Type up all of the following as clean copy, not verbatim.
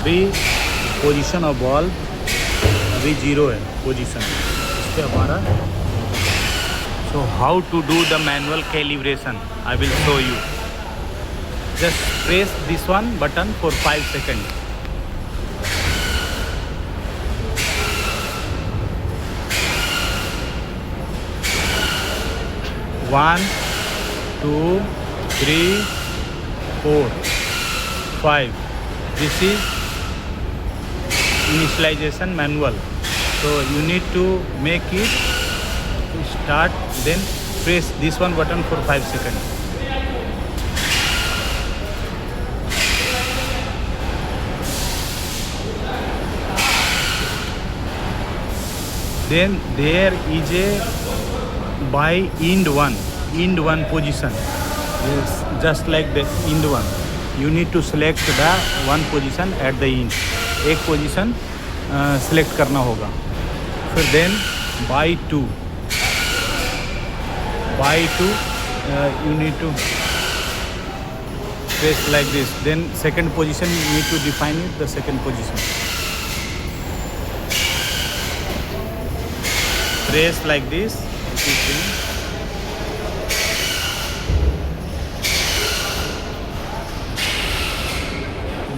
अभी position of ball अभी 0 है पोजीशन, इस पर हमारा। So how to do the manual calibration I will show you. Just press this one button for 5 seconds. One, 2, 3, 4, 5. This is initialization manual. So you need to make it start, then press this one button for 5 seconds. Then there is a by end one position. Yes, just like the end one. You need to select the one position at the end. एक position select करना होगा. फिर then by two you need to press like this. Then second position you need to define it, the second position. Press like this.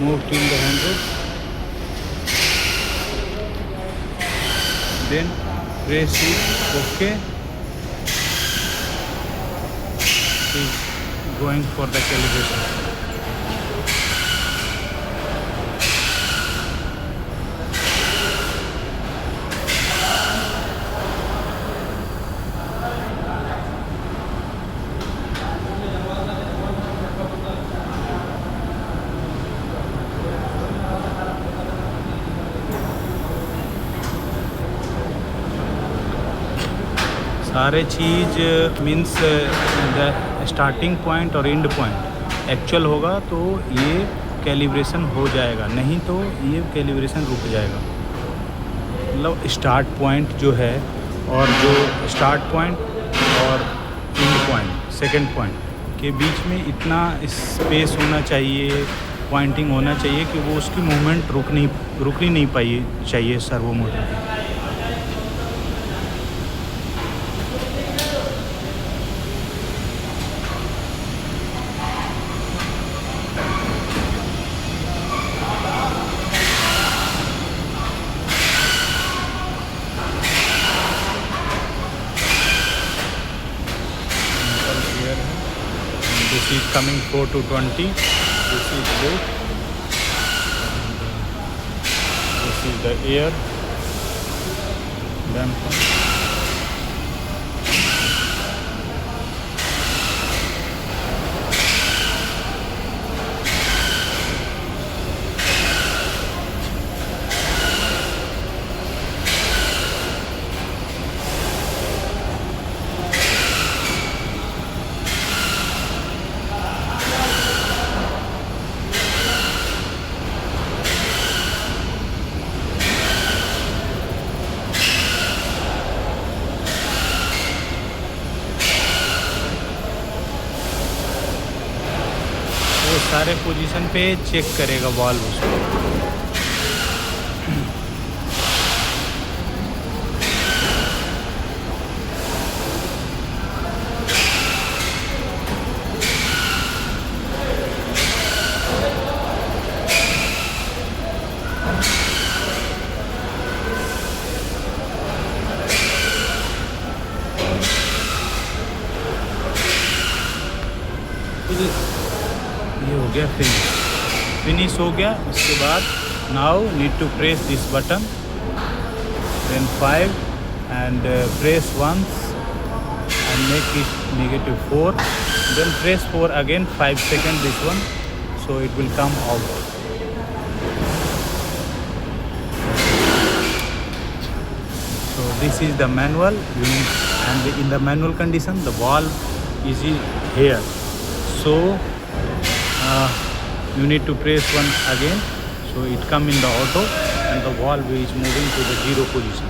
Move till the 100. Then press it. Okay. Is going for the calibration. सारे चीज़ means the starting point और and point actual होगा तो ये calibration हो जाएगा, नहीं तो ये कैलिब्रेशन रुक जाएगा. मतलब स्टार्ट पॉइंट जो है और जो स्टार्ट पॉइंट और एंड पॉइंट सेकंड पॉइंट के बीच में इतना स्पेस होना चाहिए, पॉइंटिंग होना चाहिए कि वो उसकी मूवमेंट रुकनी नहीं पाई चाहिए सर्वो मोटर की. This is coming 4 to 20. This is good. This is the air damper. वो सारे पोजीशन पे चेक करेगा वाल्व उसको. ये हो गया फिनिश हो गया. उसके बाद now need to press this button, then 5 and press once and make it -4, then press 4 again 5 seconds this one, so it will come out. So this is the manual, and in the manual condition the valve is here, so you need to press one again, so it come in the auto and the valve is moving to the 0 position.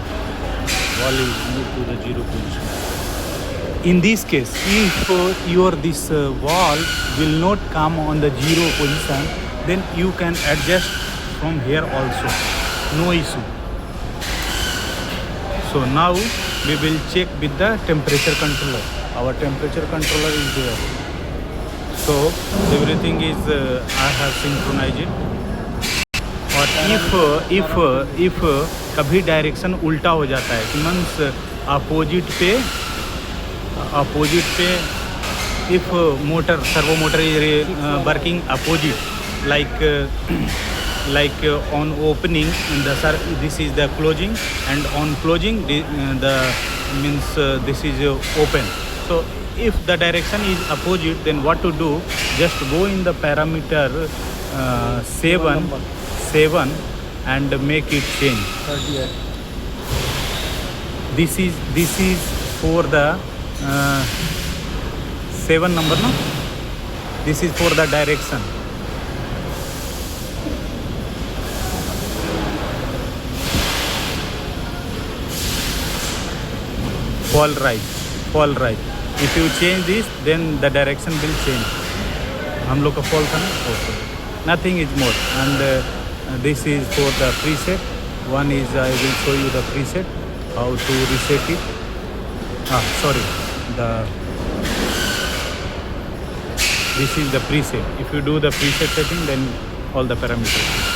Valve is moved to the 0 position. In this case, if your this valve will not come on the 0 position, then you can adjust from here also, no issue. So now we will check with the temperature controller. Our temperature controller is there. So everything is I have synchronized it. और if कभी direction उल्टा हो जाता है कि means opposite पे if motor servo motor is working opposite, like on opening this is the closing, and on closing the means this is open. So if the direction is opposite, then what to do? Just go in the parameter 7 and make it change. 38. This is for the 7 number, no? This is for the direction. Fall right. If you change this, then the direction will change. हम लोग का fall था ना? Okay. Nothing is more. And this is for the preset. One is I will show you the preset, how to reset it. This is the preset. If you do the preset setting, then all the parameters.